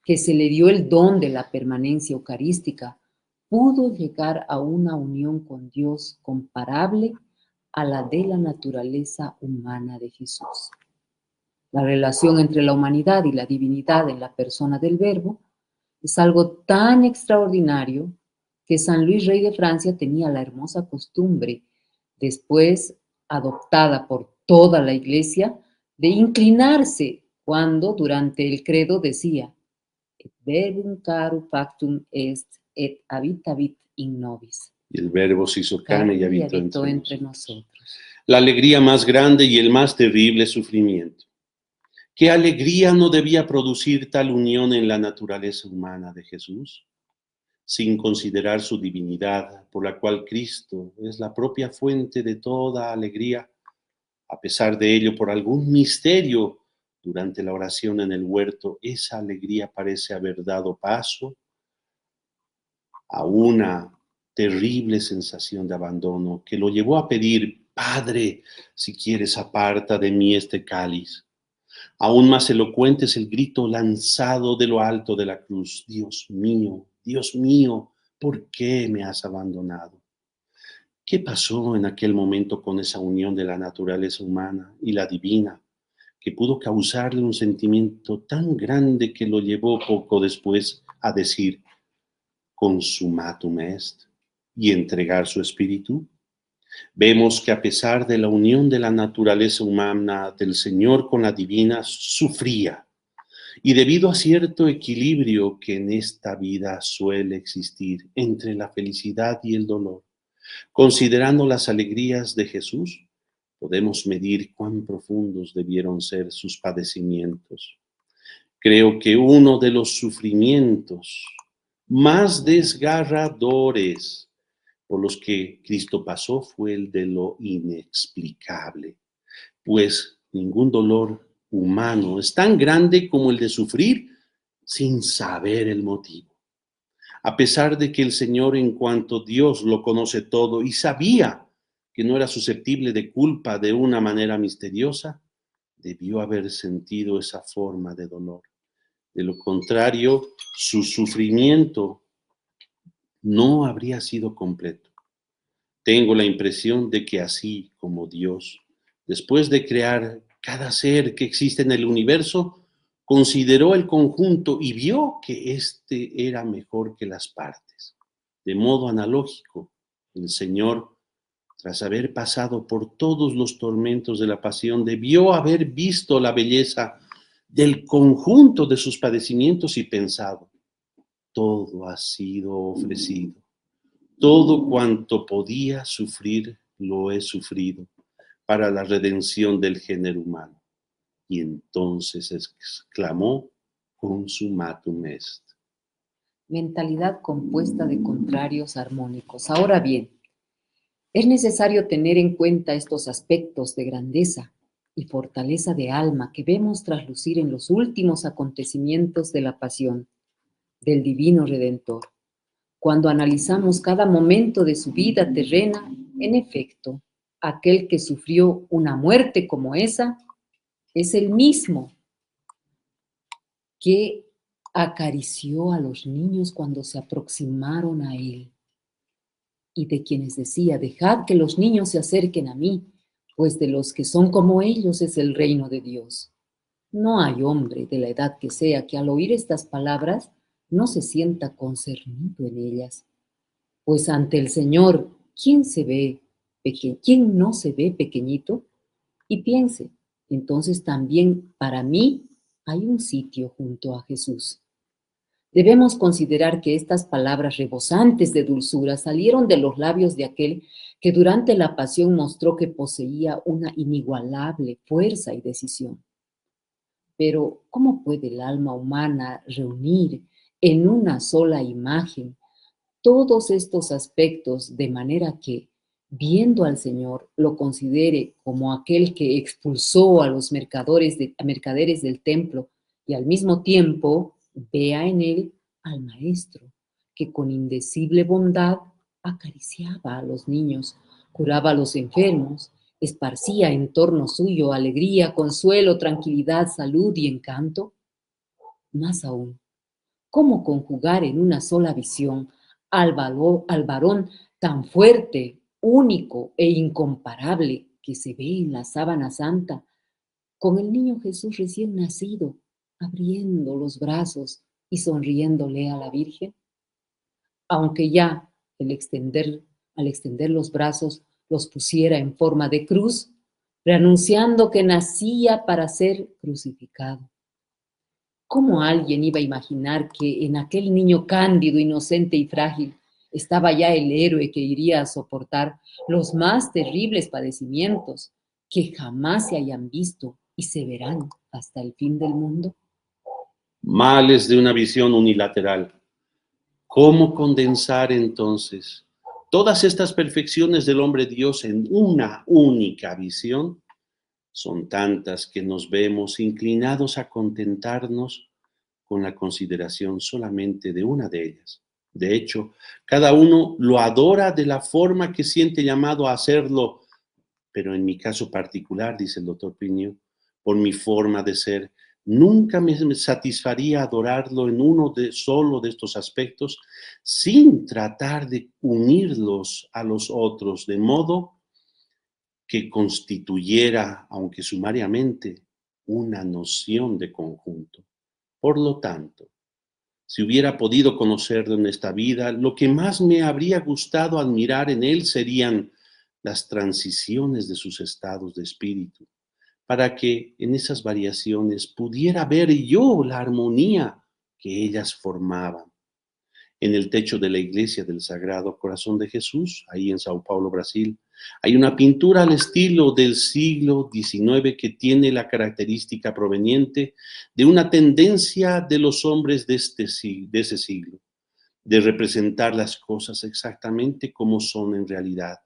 que se le dio el don de la permanencia eucarística, pudo llegar a una unión con Dios comparable a la de la naturaleza humana de Jesús. La relación entre la humanidad y la divinidad en la persona del Verbo es algo tan extraordinario que San Luis, rey de Francia, tenía la hermosa costumbre, después adoptada por toda la Iglesia, de inclinarse cuando durante el credo decía: "Et verbum caro factum est, et habitabit in nobis". Y el Verbo se hizo carne y habitó entre entre nosotros. nosotros. La alegría más grande y el más terrible sufrimiento. ¿Qué alegría no debía producir tal unión en la naturaleza humana de Jesús? Sin considerar su divinidad, por la cual Cristo es la propia fuente de toda alegría. A pesar de ello, por algún misterio, durante la oración en el huerto, esa alegría parece haber dado paso a una terrible sensación de abandono que lo llevó a pedir: Padre, si quieres, aparta de mí este cáliz. Aún más elocuente es el grito lanzado de lo alto de la cruz: Dios mío, ¿por qué me has abandonado? ¿Qué pasó en aquel momento con esa unión de la naturaleza humana y la divina, que pudo causarle un sentimiento tan grande que lo llevó poco después a decir: consumatum est, y entregar su espíritu? Vemos que a pesar de la unión de la naturaleza humana del Señor con la divina, sufría. Y debido a cierto equilibrio que en esta vida suele existir entre la felicidad y el dolor, considerando las alegrías de Jesús, podemos medir cuán profundos debieron ser sus padecimientos. Creo que uno de los sufrimientos más desgarradores por los que Cristo pasó fue el de lo inexplicable, pues ningún dolor humano es tan grande como el de sufrir sin saber el motivo. A pesar de que el Señor, en cuanto Dios lo conoce todo y sabía que no era susceptible de culpa de una manera misteriosa, debió haber sentido esa forma de dolor. De lo contrario, su sufrimiento no habría sido completo. Tengo la impresión de que así como Dios, después de crear cada ser que existe en el universo, consideró el conjunto y vio que éste era mejor que las partes. De modo analógico, el Señor, tras haber pasado por todos los tormentos de la pasión, debió haber visto la belleza del conjunto de sus padecimientos y pensado: todo ha sido ofrecido. Todo cuanto podía sufrir, lo he sufrido para la redención del género humano. Y entonces exclamó: consumatum est. Mentalidad compuesta de contrarios armónicos. Ahora bien, Es necesario tener en cuenta estos aspectos de grandeza y fortaleza de alma que vemos traslucir en los últimos acontecimientos de la pasión del Divino Redentor. Cuando analizamos cada momento de su vida terrena, en efecto, aquel que sufrió una muerte como esa es el mismo que acarició a los niños cuando se aproximaron a él, y de quienes decía: dejad que los niños se acerquen a mí, pues de los que son como ellos es el reino de Dios. No hay hombre, de la edad que sea, que al oír estas palabras no se sienta concernido en ellas, pues ante el Señor, ¿quién no se ve pequeñito? Y piense, entonces también para mí hay un sitio junto a Jesús. Debemos considerar que estas palabras rebosantes de dulzura salieron de los labios de aquel que durante la pasión mostró que poseía una inigualable fuerza y decisión. Pero, ¿cómo puede el alma humana reunir en una sola imagen todos estos aspectos de manera que, viendo al Señor, lo considere como aquel que expulsó a los mercaderes del templo y al mismo tiempo vea en él al Maestro, que con indecible bondad acariciaba a los niños, curaba a los enfermos, esparcía en torno suyo alegría, consuelo, tranquilidad, salud y encanto? Más aún, ¿cómo conjugar en una sola visión al varón tan fuerte, único e incomparable que se ve en la sábana santa, con el niño Jesús recién nacido, abriendo los brazos y sonriéndole a la Virgen? Aunque ya al extender los brazos los pusiera en forma de cruz, reanunciando que nacía para ser crucificado. ¿Cómo alguien iba a imaginar que en aquel niño cándido, inocente y frágil estaba ya el héroe que iría a soportar los más terribles padecimientos que jamás se hayan visto y se verán hasta el fin del mundo? Males de una visión unilateral. ¿Cómo condensar entonces todas estas perfecciones del hombre Dios en una única visión? Son tantas que nos vemos inclinados a contentarnos con la consideración solamente de una de ellas. De hecho, cada uno lo adora de la forma que siente llamado a hacerlo, pero en mi caso particular, dice el doctor Piño, por mi forma de ser, nunca me satisfaría adorarlo en solo de estos aspectos sin tratar de unirlos a los otros, de modo que constituyera, aunque sumariamente, una noción de conjunto. Por lo tanto, si hubiera podido conocerlo en esta vida, lo que más me habría gustado admirar en él serían las transiciones de sus estados de espíritu, para que en esas variaciones pudiera ver yo la armonía que ellas formaban. En el techo de la iglesia del Sagrado Corazón de Jesús, ahí en Sao Paulo, Brasil, hay una pintura al estilo del siglo XIX que tiene la característica proveniente de una tendencia de los hombres de ese siglo, de representar las cosas exactamente como son en realidad.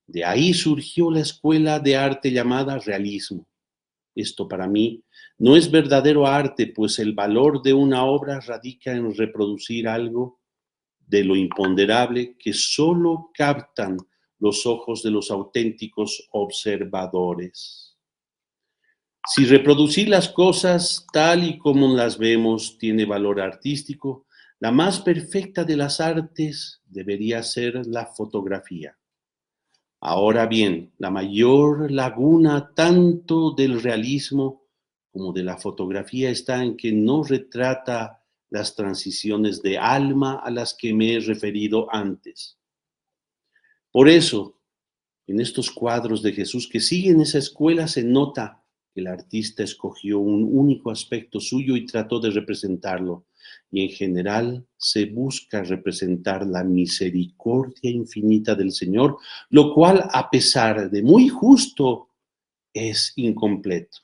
De ahí surgió la escuela de arte llamada realismo. Esto para mí no es verdadero arte, pues el valor de una obra radica en reproducir algo de lo imponderable que solo captan los ojos de los auténticos observadores. Si reproducir las cosas tal y como las vemos tiene valor artístico, la más perfecta de las artes debería ser la fotografía. Ahora bien, la mayor laguna tanto del realismo como de la fotografía está en que no retrata las transiciones de alma a las que me he referido antes. Por eso, en estos cuadros de Jesús que siguen esa escuela se nota que el artista escogió un único aspecto suyo y trató de representarlo. Y en general se busca representar la misericordia infinita del Señor, lo cual, a pesar de muy justo, es incompleto.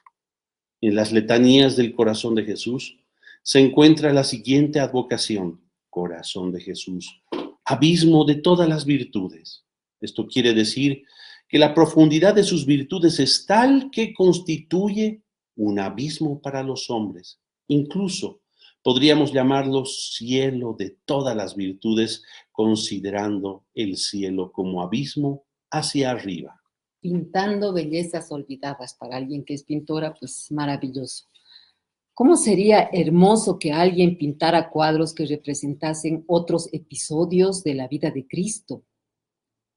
En las letanías del corazón de Jesús se encuentra la siguiente advocación: corazón de Jesús, abismo de todas las virtudes. Esto quiere decir que la profundidad de sus virtudes es tal que constituye un abismo para los hombres. Incluso podríamos llamarlo cielo de todas las virtudes, considerando el cielo como abismo hacia arriba. Pintando bellezas olvidadas. Para alguien que es pintora, pues maravilloso. ¿Cómo sería hermoso que alguien pintara cuadros que representasen otros episodios de la vida de Cristo?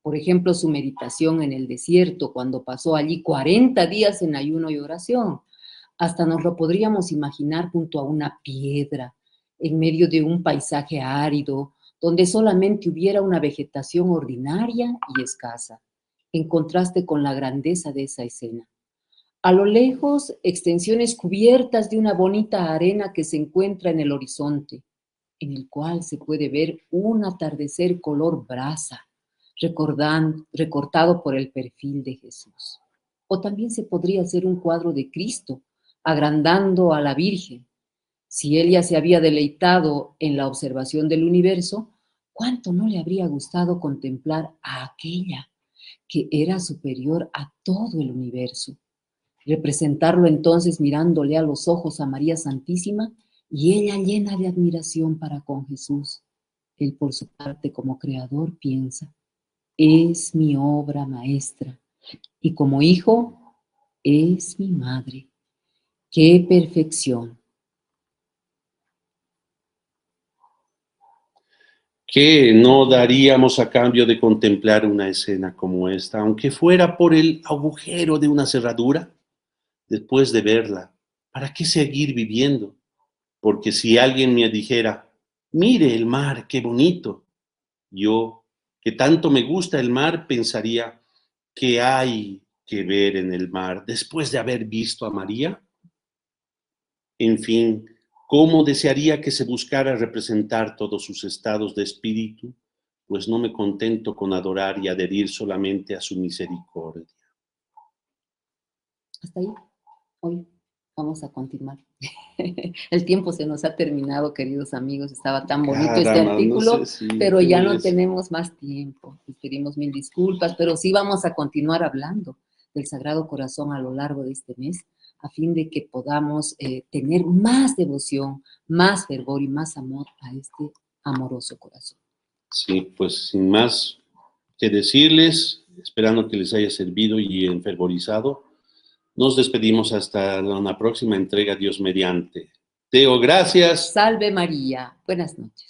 Por ejemplo, su meditación en el desierto, cuando pasó allí 40 días en ayuno y oración. Hasta nos lo podríamos imaginar junto a una piedra, en medio de un paisaje árido, donde solamente hubiera una vegetación ordinaria y escasa, en contraste con la grandeza de esa escena. A lo lejos, extensiones cubiertas de una bonita arena que se encuentra en el horizonte, en el cual se puede ver un atardecer color brasa, recortado por el perfil de Jesús. O también se podría hacer un cuadro de Cristo, agrandando a la Virgen. Si ella se había deleitado en la observación del universo, ¿cuánto no le habría gustado contemplar a aquella que era superior a todo el universo? Representarlo entonces mirándole a los ojos a María Santísima y ella llena de admiración para con Jesús. Él por su parte como creador piensa, es mi obra maestra y como hijo es mi madre. ¡Qué perfección! ¿Qué no daríamos a cambio de contemplar una escena como esta, aunque fuera por el agujero de una cerradura? Después de verla, ¿para qué seguir viviendo? Porque si alguien me dijera, mire el mar, qué bonito, yo, que tanto me gusta el mar, pensaría, ¿qué hay que ver en el mar después de haber visto a María? En fin, ¿cómo desearía que se buscara representar todos sus estados de espíritu? Pues no me contento con adorar y adherir solamente a su misericordia. Hasta ahí, hoy vamos a continuar. El tiempo se nos ha terminado, queridos amigos. Estaba tan bonito este Caramba, artículo, no sé si pero ya no ves. tenemos más tiempo. Les pedimos mil disculpas, pero sí vamos a continuar hablando del Sagrado Corazón a lo largo de este mes, a fin de que podamos tener más devoción, más fervor y más amor a este amoroso corazón. Sí, pues sin más que decirles, esperando que les haya servido y enfervorizado, nos despedimos hasta una próxima entrega, Dios mediante. Teo, gracias. Salve María. Buenas noches.